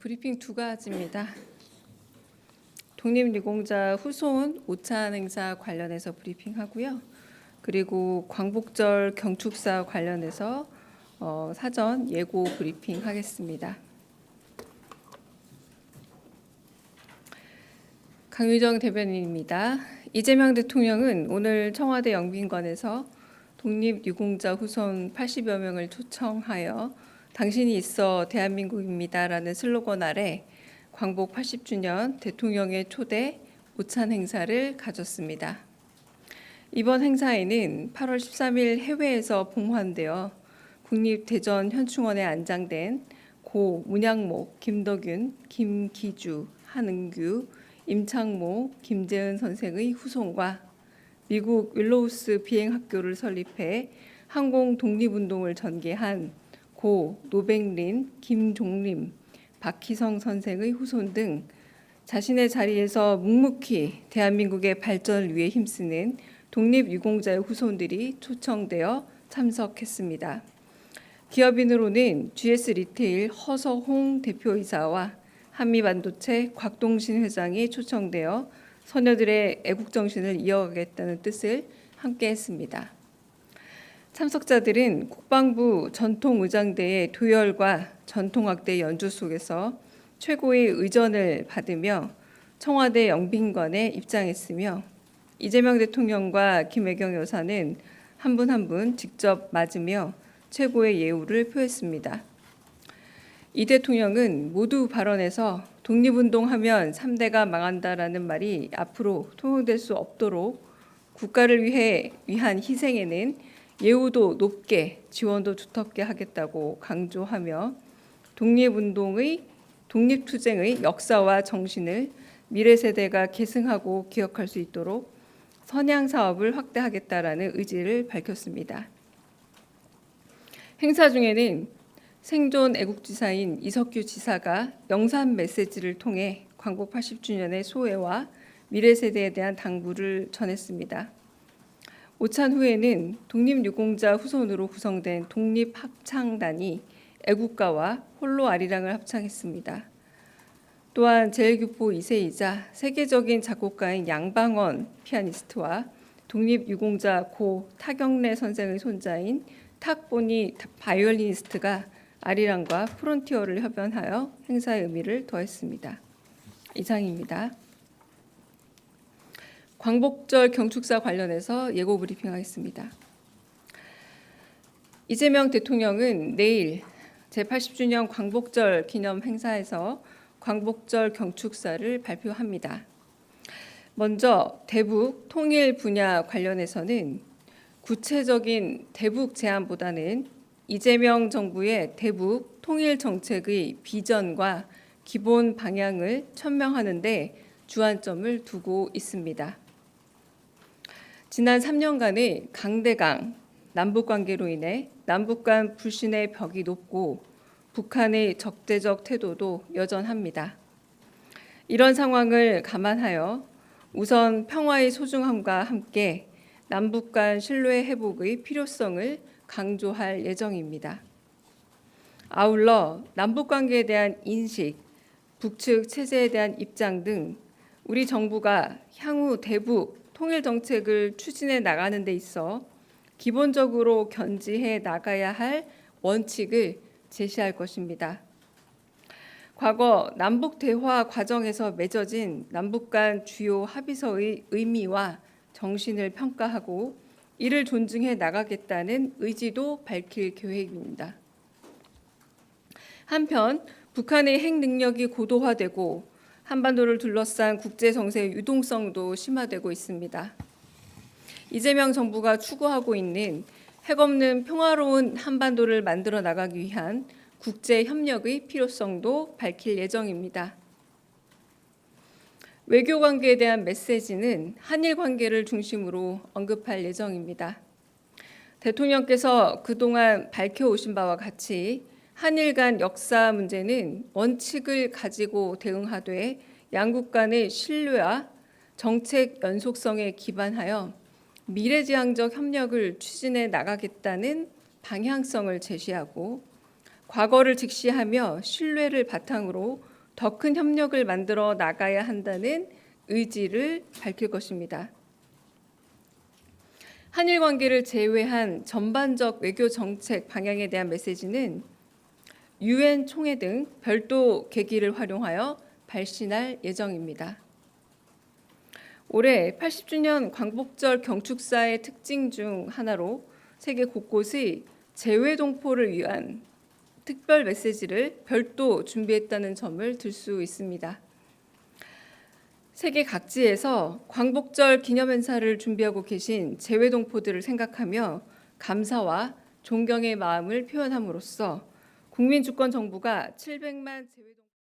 브리핑 두 가지입니다. 독립유공자 후손 오찬 행사 관련해서 브리핑하고요. 그리고 광복절 경축사 관련해서 사전 예고 브리핑 하겠습니다. 강유정 대변인입니다. 이재명 대통령은 오늘 청와대 영빈관에서 독립유공자 후손 80여 명을 초청하여 당신이 있어 대한민국입니다라는 슬로건 아래 광복 80주년 대통령의 초대 오찬 행사를 가졌습니다. 이번 행사에는 8월 13일 해외에서 봉환되어 국립대전현충원에 안장된 고 문양목, 김덕윤, 김기주, 한은규, 임창모, 김재은 선생의 후손과 미국 윌로우스 비행학교를 설립해 항공 독립운동을 전개한 고 노백린, 김종림, 박희성 선생의 후손 등 자신의 자리에서 묵묵히 대한민국의 발전을 위해 힘쓰는 독립유공자의 후손들이 초청되어 참석했습니다. 기업인으로는 GS 리테일 허서홍 대표이사와 한미반도체 곽동신 회장이 초청되어 선녀들의 애국정신을 이어가겠다는 뜻을 함께했습니다. 참석자들은 국방부 전통의장대의 도열과 전통악대 연주 속에서 최고의 의전을 받으며 청와대 영빈관에 입장했으며 이재명 대통령과 김혜경 여사는 한 분 한 분 직접 맞으며 최고의 예우를 표했습니다. 이 대통령은 모두 발언에서 독립운동하면 3대가 망한다라는 말이 앞으로 통용될 수 없도록 국가를 위한 희생에는 예우도 높게 지원도 두텁게 하겠다고 강조하며 독립투쟁의 역사와 정신을 미래 세대가 계승하고 기억할 수 있도록 선양 사업을 확대하겠다라는 의지를 밝혔습니다. 행사 중에는 생존 애국지사인 이석규 지사가 영상 메시지를 통해 광복 80주년의 소회와 미래 세대에 대한 당부를 전했습니다. 오찬 후에는 독립유공자 후손으로 구성된 독립합창단이 애국가와 홀로 아리랑을 합창했습니다. 또한 제일교포 2세이자 세계적인 작곡가인 양방원 피아니스트와 독립유공자 고 타경래 선생의 손자인 탁보니 바이올리니스트가 아리랑과 프론티어를 협연하여 행사의 의미를 더했습니다. 이상입니다. 광복절 경축사 관련해서 예고 브리핑하겠습니다. 이재명 대통령은 내일 제80주년 광복절 기념 행사에서 광복절 경축사를 발표합니다. 먼저 대북 통일 분야 관련해서는 구체적인 대북 제안보다는 이재명 정부의 대북 통일 정책의 비전과 기본 방향을 천명하는 데 주안점을 두고 있습니다. 지난 3년간의 강대강 남북관계로 인해 남북 간 불신의 벽이 높고 북한의 적대적 태도도 여전합니다. 이런 상황을 감안하여 우선 평화의 소중함과 함께 남북 간 신뢰 회복의 필요성을 강조할 예정입니다. 아울러 남북 관계에 대한 인식, 북측 체제에 대한 입장 등 우리 정부가 향후 대북 통일 정책을 추진해 나가는 데 있어 기본적으로 견지해 나가야 할 원칙을 제시할 것입니다. 과거 남북 대화 과정에서 맺어진 남북 간 주요 합의서의 의미와 정신을 평가하고 이를 존중해 나가겠다는 의지도 밝힐 계획입니다. 한편 북한의 핵 능력이 고도화되고 한반도를 둘러싼 국제 정세의 유동성도 심화되고 있습니다. 이재명 정부가 추구하고 있는 핵 없는 평화로운 한반도를 만들어 나가기 위한 국제 협력의 필요성도 밝힐 예정입니다. 외교 관계에 대한 메시지는 한일 관계를 중심으로 언급할 예정입니다. 대통령께서 그동안 밝혀오신 바와 같이 한일 간 역사 문제는 원칙을 가지고 대응하되 양국 간의 신뢰와 정책 연속성에 기반하여 미래지향적 협력을 추진해 나가겠다는 방향성을 제시하고 과거를 직시하며 신뢰를 바탕으로 더 큰 협력을 만들어 나가야 한다는 의지를 밝힐 것입니다. 한일 관계를 제외한 전반적 외교 정책 방향에 대한 메시지는 유엔 총회 등 별도 계기를 활용하여 발신할 예정입니다. 올해 80주년 광복절 경축사의 특징 중 하나로 세계 곳곳의 재외동포를 위한 특별 메시지를 별도 준비했다는 점을 들 수 있습니다. 세계 각지에서 광복절 기념행사를 준비하고 계신 재외동포들을 생각하며 감사와 존경의 마음을 표현함으로써 국민주권정부가 700만 재외동포